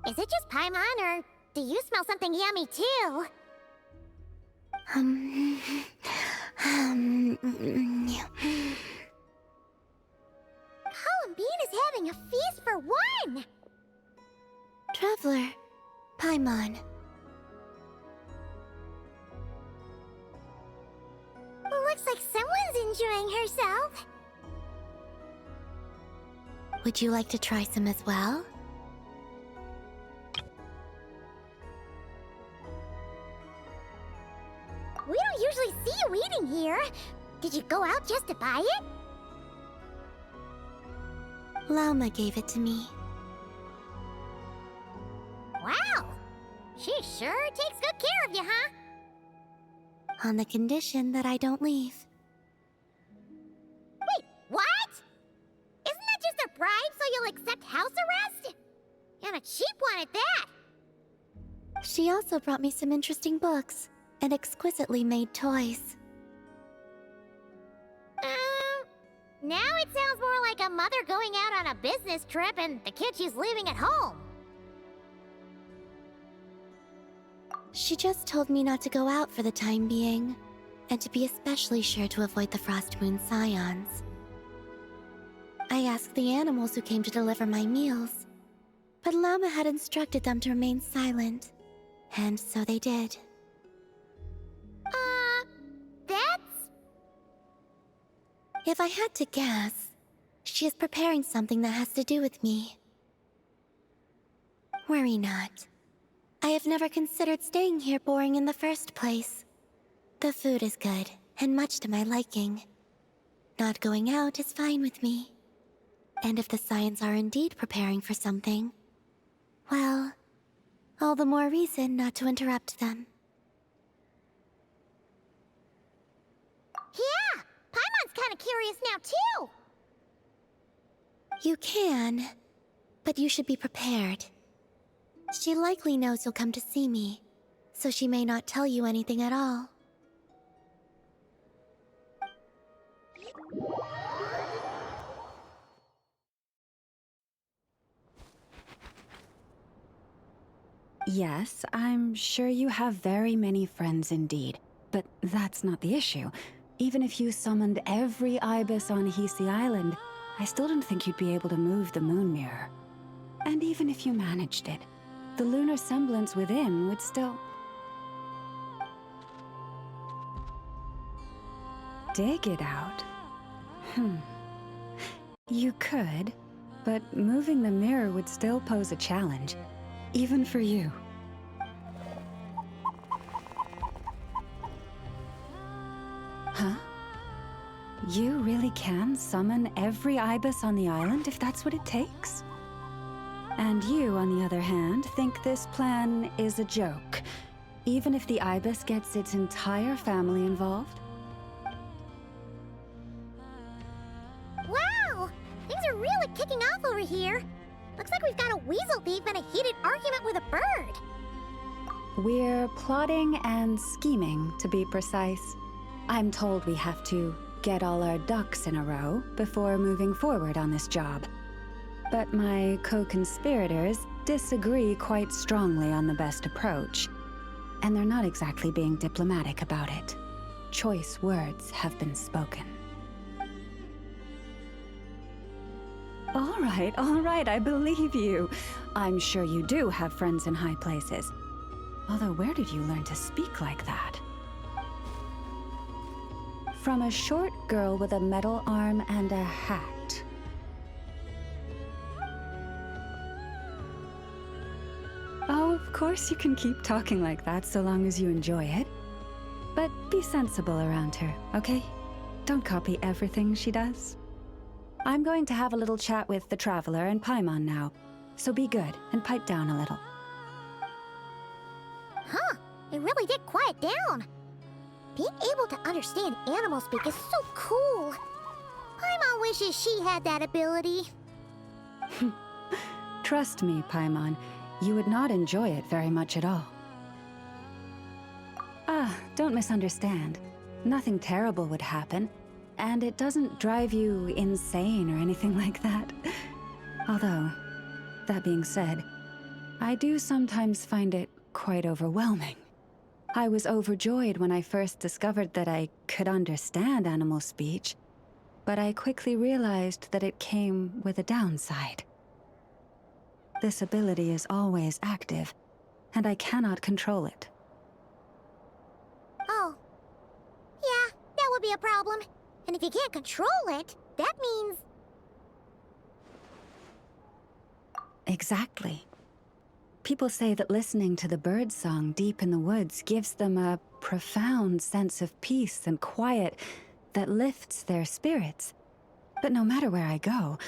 Is it just Paimon, or do you smell something yummy too? Columbina's having a feast for one! Traveler, Paimon. Looks like someone's enjoying herself. Would you like to try some as well? We don't usually see you eating here. Did you go out just to buy it? Lauma gave it to me. Wow! She sure takes good care of you, huh? On the condition that I don't leave. Wait, what? Isn't that just a bribe so you'll accept house arrest? And a cheap one at that! She also brought me some interesting books and exquisitely made toys. Now it sounds more like a mother going out on a business trip and the kid she's leaving at home. She just told me not to go out for the time being, and to be especially sure to avoid the Frost Moon Scions. I asked the animals who came to deliver my meals, but Lauma had instructed them to remain silent, and so they did. That's... If I had to guess, she is preparing something that has to do with me. Worry not. I have never considered staying here boring in the first place. The food is good, and much to my liking. Not going out is fine with me. And if the Scions are indeed preparing for something, well, all the more reason not to interrupt them. Yeah! Paimon's kinda curious now, too! You can, but you should be prepared. She likely knows you'll come to see me, so she may not tell you anything at all. Yes, I'm sure you have very many friends indeed, but that's not the issue. Even if you summoned every ibis on Hisi Island, I still don't think you'd be able to move the moon mirror. And even if you managed it, the lunar semblance within would still... dig it out? You could, but moving the mirror would still pose a challenge, even for you. Huh? You really can summon every ibis on the island if that's what it takes? And you, on the other hand, think this plan is a joke, even if the ibis gets its entire family involved? Wow! Things are really kicking off over here. Looks like we've got a weasel thief and a heated argument with a bird. We're plotting and scheming, to be precise. I'm told we have to get all our ducks in a row before moving forward on this job. But my co-conspirators disagree quite strongly on the best approach, and they're not exactly being diplomatic about it. Choice words have been spoken. All right, I believe you. I'm sure you do have friends in high places. Although, where did you learn to speak like that? From a short girl with a metal arm and a hat. Oh, of course you can keep talking like that so long as you enjoy it. But be sensible around her, okay? Don't copy everything she does. I'm going to have a little chat with the Traveler and Paimon now, so be good and pipe down a little. Huh, it really did quiet down. Being able to understand animal speak is so cool. Paimon wishes she had that ability. Trust me, Paimon, you would not enjoy it very much at all. Don't misunderstand. Nothing terrible would happen. and it doesn't drive you insane or anything like that. Although, that being said, I do sometimes find it quite overwhelming. I was overjoyed when I first discovered that I could understand animal speech, but I quickly realized that it came with a downside. This ability is always active, and I cannot control it. Oh. Yeah, that would be a problem. And if you can't control it, that means... Exactly. People say that listening to the bird song deep in the woods gives them a profound sense of peace and quiet that lifts their spirits. But no matter where I go,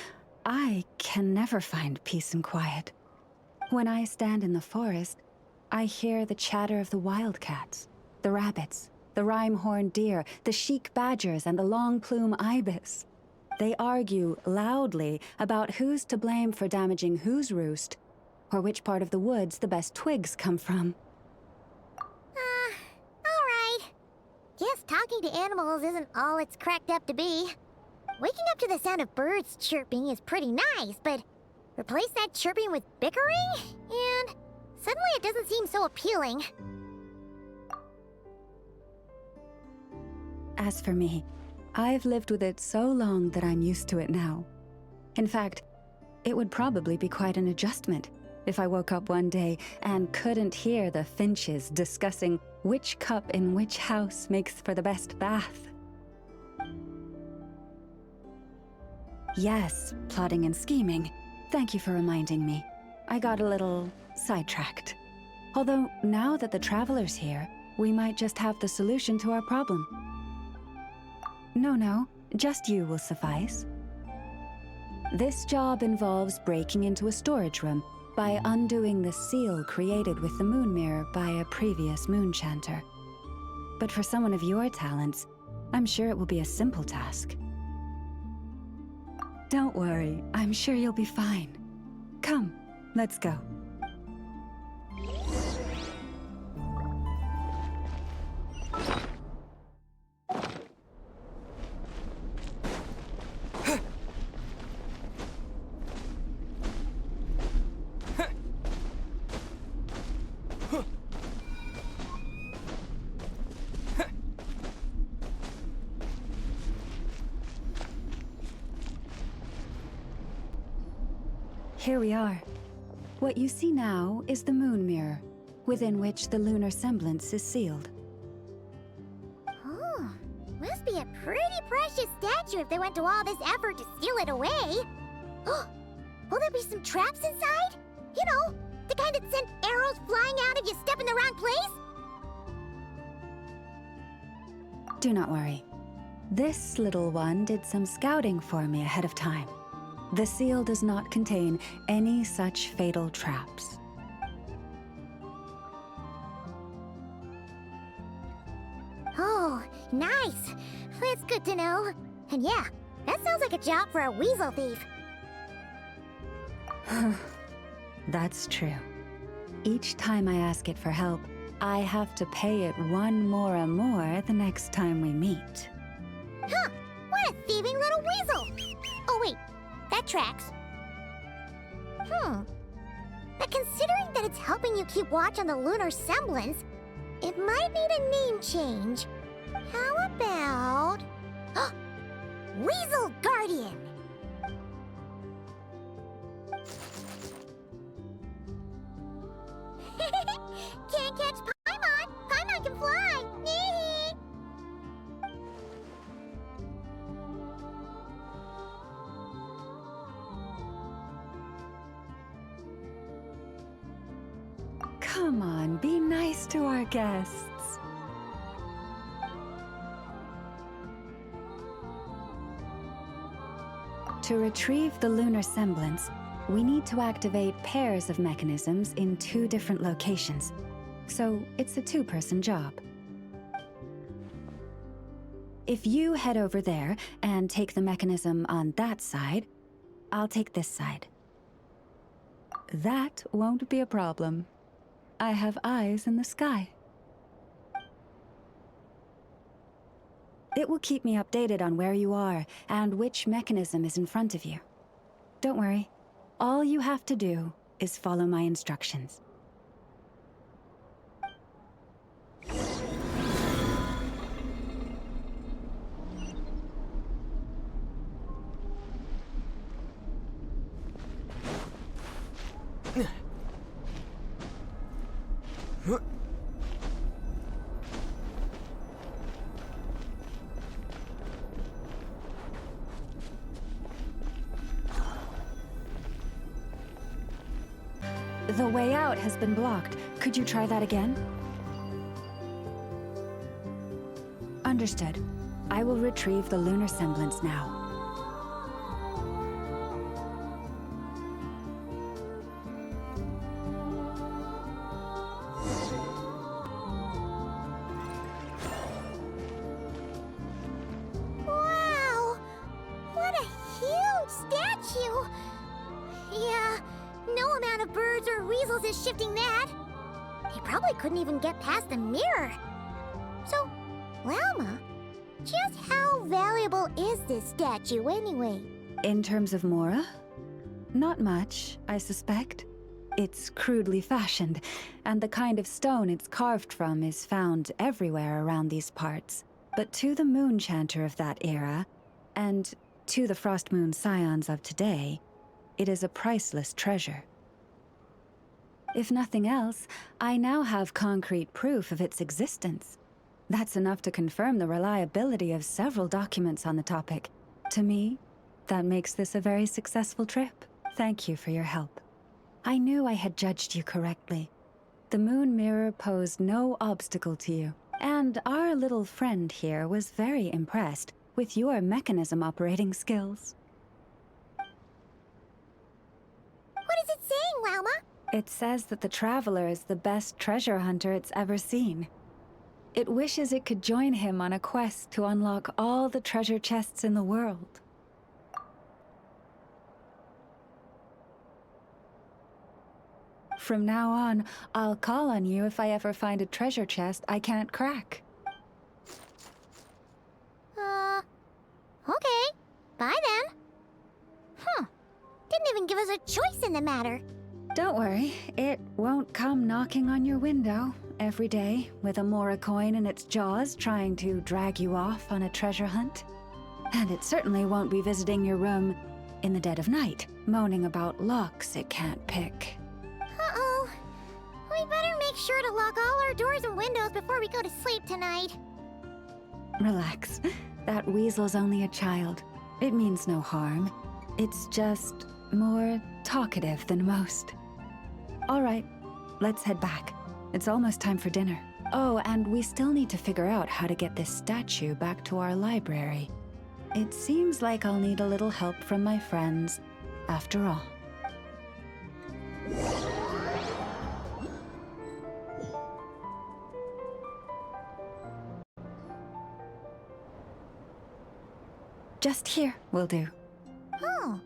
I can never find peace and quiet. When I stand in the forest, I hear the chatter of the wildcats, the rabbits, the rhyme-horned deer, the chic badgers, and the long-plume ibis. They argue loudly about who's to blame for damaging whose roost, or which part of the woods the best twigs come from. Alright. Guess talking to animals isn't all it's cracked up to be. Waking up to the sound of birds chirping is pretty nice, but replace that chirping with bickering, and suddenly it doesn't seem so appealing. As for me, I've lived with it so long that I'm used to it now. In fact, it would probably be quite an adjustment if I woke up one day and couldn't hear the finches discussing which cup in which house makes for the best bath. Yes, plotting and scheming. Thank you for reminding me. I got a little sidetracked. Although, now that the Traveler's here, we might just have the solution to our problem. No, just you will suffice. This job involves breaking into a storage room by undoing the seal created with the moon mirror by a previous moon chanter. But for someone of your talents, I'm sure it will be a simple task. Don't worry, I'm sure you'll be fine. Come, let's go. Here we are. What you see now is the moon mirror, within which the lunar semblance is sealed. Oh, must be a pretty precious statue if they went to all this effort to seal it away. Will there be some traps inside? You know, the kind that send arrows flying out if you step in the wrong place? Do not worry. This little one did some scouting for me ahead of time. The seal does not contain any such fatal traps. Oh, nice. That's good to know. And yeah, that sounds like a job for a weasel thief. That's true. Each time I ask it for help, I have to pay it one more and more the next time we meet. Huh, what a thieving little weasel! Oh wait, that tracks. But considering that it's helping you keep watch on the lunar semblance, it might need a name change. How about... Weasel Guardian! Can't catch Paimon! Paimon can fly! Nee! Come on, be nice to our guests. To retrieve the lunar semblance, we need to activate pairs of mechanisms in 2 different locations. So it's a 2-person job. If you head over there and take the mechanism on that side, I'll take this side. That won't be a problem. I have eyes in the sky. It will keep me updated on where you are and which mechanism is in front of you. Don't worry. All you have to do is follow my instructions. The way out has been blocked. Could you try that again? Understood. I will retrieve the lunar semblance now. Wow! What a huge statue! Yeah, no amount of birds or weasels is shifting that. They probably couldn't even get past the mirror. So, Lalma, just how valuable is this statue anyway? In terms of Mora? Not much, I suspect. It's crudely fashioned, and the kind of stone it's carved from is found everywhere around these parts. But to the moon chanter of that era, and to the frost moon scions of today, it is a priceless treasure. If nothing else, I now have concrete proof of its existence. That's enough to confirm the reliability of several documents on the topic. To me, that makes this a very successful trip. Thank you for your help. I knew I had judged you correctly. The moon mirror posed no obstacle to you, and our little friend here was very impressed with your mechanism operating skills. What is it saying, Lalma? It says that the Traveler is the best treasure hunter it's ever seen. It wishes it could join him on a quest to unlock all the treasure chests in the world. From now on, I'll call on you if I ever find a treasure chest I can't crack. Okay. Bye then. Didn't even give us a choice in the matter. Don't worry, it won't come knocking on your window every day with a Mora coin in its jaws trying to drag you off on a treasure hunt. And it certainly won't be visiting your room in the dead of night, moaning about locks it can't pick. Uh-oh. We better make sure to lock all our doors and windows before we go to sleep tonight. Relax. That weasel's only a child. It means no harm. It's just more talkative than most. All right, let's head back. It's almost time for dinner. Oh, and we still need to figure out how to get this statue back to our library. It seems like I'll need a little help from my friends, after all. Just here will do. Oh.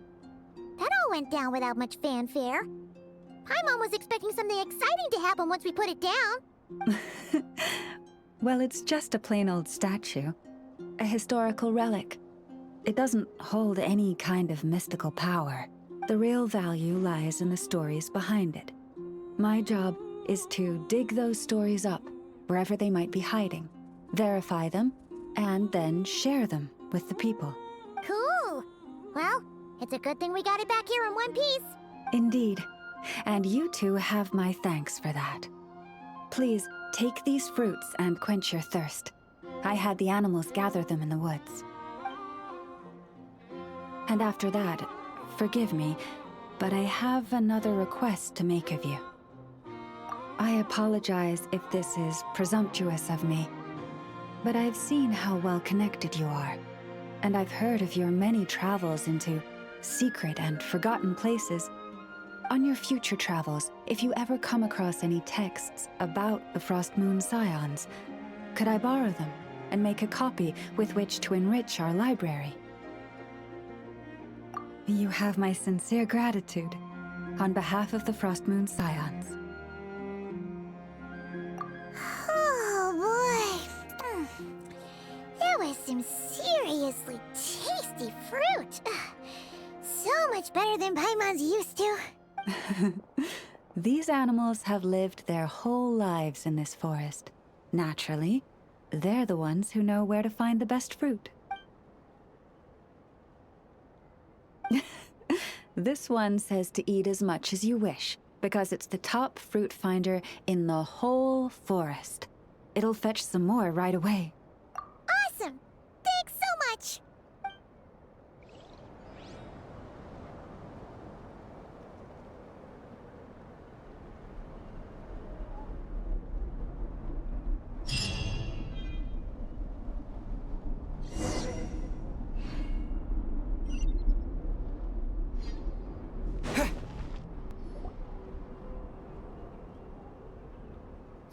That all went down without much fanfare. Paimon was expecting something exciting to happen once we put it down. Well, it's just a plain old statue. A historical relic. It doesn't hold any kind of mystical power. The real value lies in the stories behind it. My job is to dig those stories up, wherever they might be hiding, verify them, and then share them with the people. Cool. Well, it's a good thing we got it back here in one piece. Indeed. And you two have my thanks for that. Please, take these fruits and quench your thirst. I had the animals gather them in the woods. And after that, forgive me, but I have another request to make of you. I apologize if this is presumptuous of me, but I've seen how well connected you are, and I've heard of your many travels into secret and forgotten places. On your future travels, if you ever come across any texts about the Frost Moon Scions, could I borrow them and make a copy with which to enrich our library? You have my sincere gratitude on behalf of the Frost Moon Scions. Oh boy. That was some much better than Paimon's used to. These animals have lived their whole lives in this forest. Naturally, they're the ones who know where to find the best fruit. This one says to eat as much as you wish, because it's the top fruit finder in the whole forest. It'll fetch some more right away. Awesome! Thanks so much!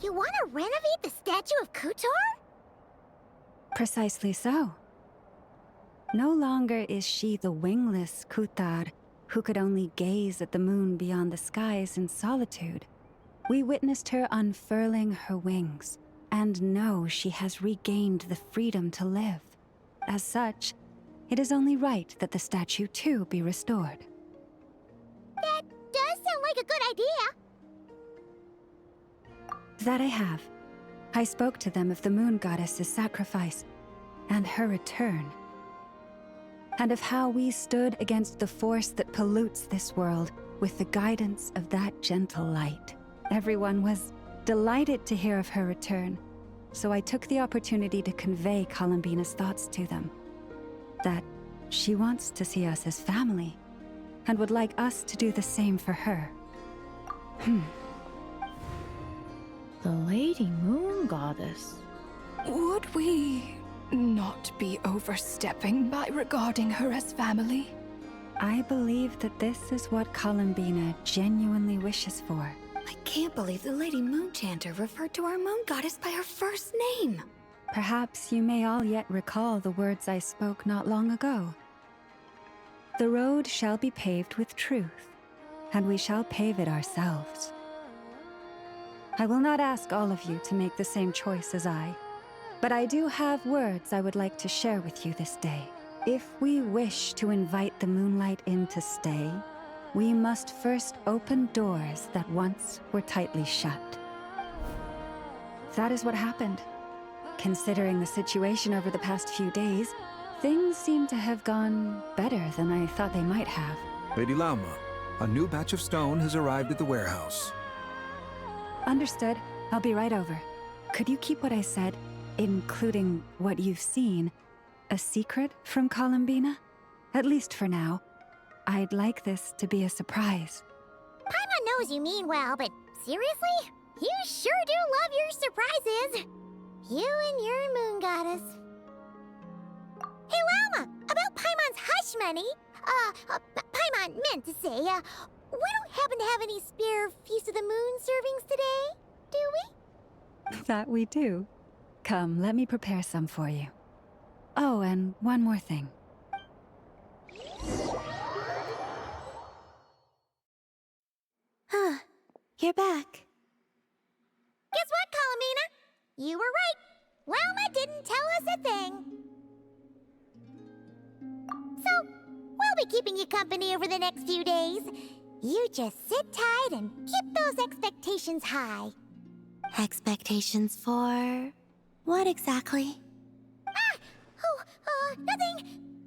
You want to renovate the statue of Kutor? Precisely so. No longer is she the wingless Kutar who could only gaze at the moon beyond the skies in solitude. We witnessed her unfurling her wings, and know she has regained the freedom to live. As such, it is only right that the statue too be restored. That does sound like a good idea. That I have. I spoke to them of the moon goddess's sacrifice, and her return. And of how we stood against the force that pollutes this world with the guidance of that gentle light. Everyone was delighted to hear of her return, so I took the opportunity to convey Columbina's thoughts to them. That she wants to see us as family, and would like us to do the same for her. The Lady Moon Goddess. Would we not be overstepping by regarding her as family? I believe that this is what Columbina genuinely wishes for. I can't believe the Lady Moon Chanter referred to our moon goddess by her first name. Perhaps you may all yet recall the words I spoke not long ago. The road shall be paved with truth, and we shall pave it ourselves. I will not ask all of you to make the same choice as I, but I do have words I would like to share with you this day. If we wish to invite the moonlight in to stay, we must first open doors that once were tightly shut. That is what happened. Considering the situation over the past few days, things seem to have gone better than I thought they might have. Lady Lauma, a new batch of stone has arrived at the warehouse. Understood. I'll be right over. Could you keep what I said, including what you've seen, a secret from Columbina? At least for now. I'd like this to be a surprise. Paimon knows you mean well, but seriously? You sure do love your surprises. You and your moon goddess. Hey, Lauma, about Paimon's hush money. Paimon meant to say, we don't happen to have any spare Feast of the Moon servings today, do we? That we do. Come, let me prepare some for you. Oh, and one more thing. You're back. Guess what, Columbina? You were right. Lauma didn't tell us a thing. So, we'll be keeping you company over the next few days. You just sit tight and keep those expectations high. Expectations for what exactly? Nothing.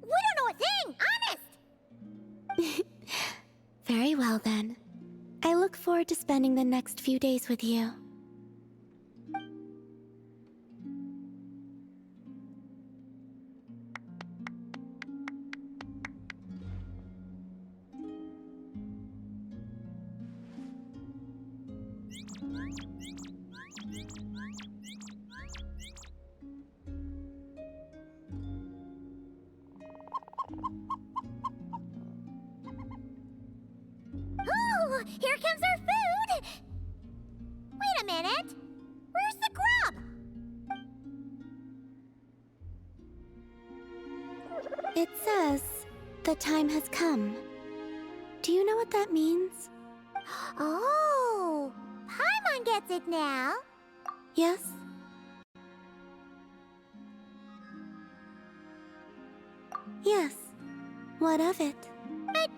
We don't know a thing, honest. Very well then. I look forward to spending the next few days with you. Ooh, here comes our food! Wait a minute! Where's the grub? It says, the time has come. Do you know what that means? Oh, Paimon gets it now. Yes? Yes. What of it? But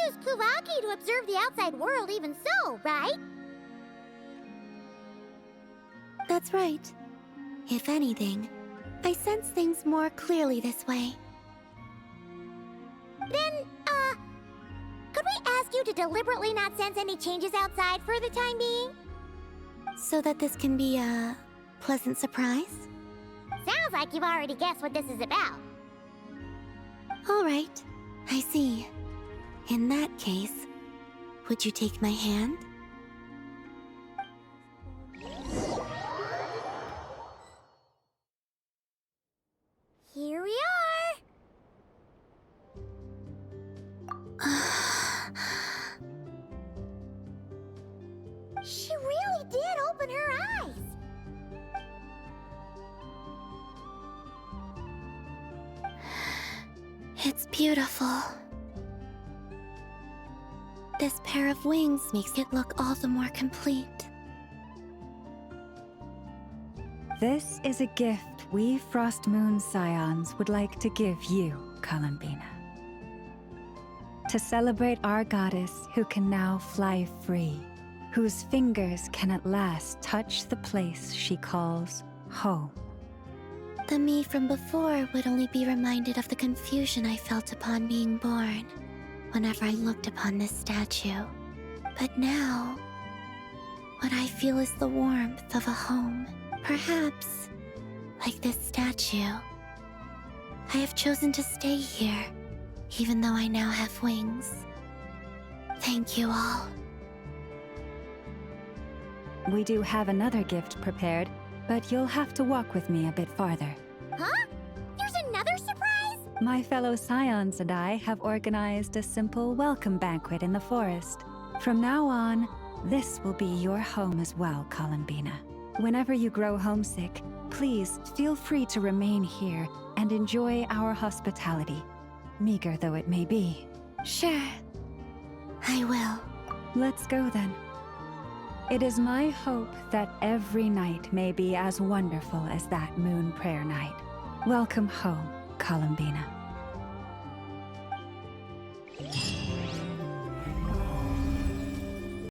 use Kuvaki to observe the outside world even so, right? That's right. If anything, I sense things more clearly this way. Then, could we ask you to deliberately not sense any changes outside for the time being? So that this can be a pleasant surprise? Sounds like you've already guessed what this is about. All right, I see. In that case, would you take my hand? Here we are! She really did open her eyes! It's beautiful. This pair of wings makes it look all the more complete. This is a gift we Frost Moon Scions would like to give you, Columbina. To celebrate our goddess who can now fly free, whose fingers can at last touch the place she calls home. The me from before would only be reminded of the confusion I felt upon being born, whenever I looked upon this statue. But now, what I feel is the warmth of a home. Perhaps, like this statue, I have chosen to stay here, even though I now have wings. Thank you all. We do have another gift prepared, but you'll have to walk with me a bit farther. Huh? There's another surprise? My fellow Scions and I have organized a simple welcome banquet in the forest. From now on, this will be your home as well, Columbina. Whenever you grow homesick, please feel free to remain here and enjoy our hospitality, meager though it may be. Sure, I will. Let's go then. It is my hope that every night may be as wonderful as that moon prayer night. Welcome home, Columbina.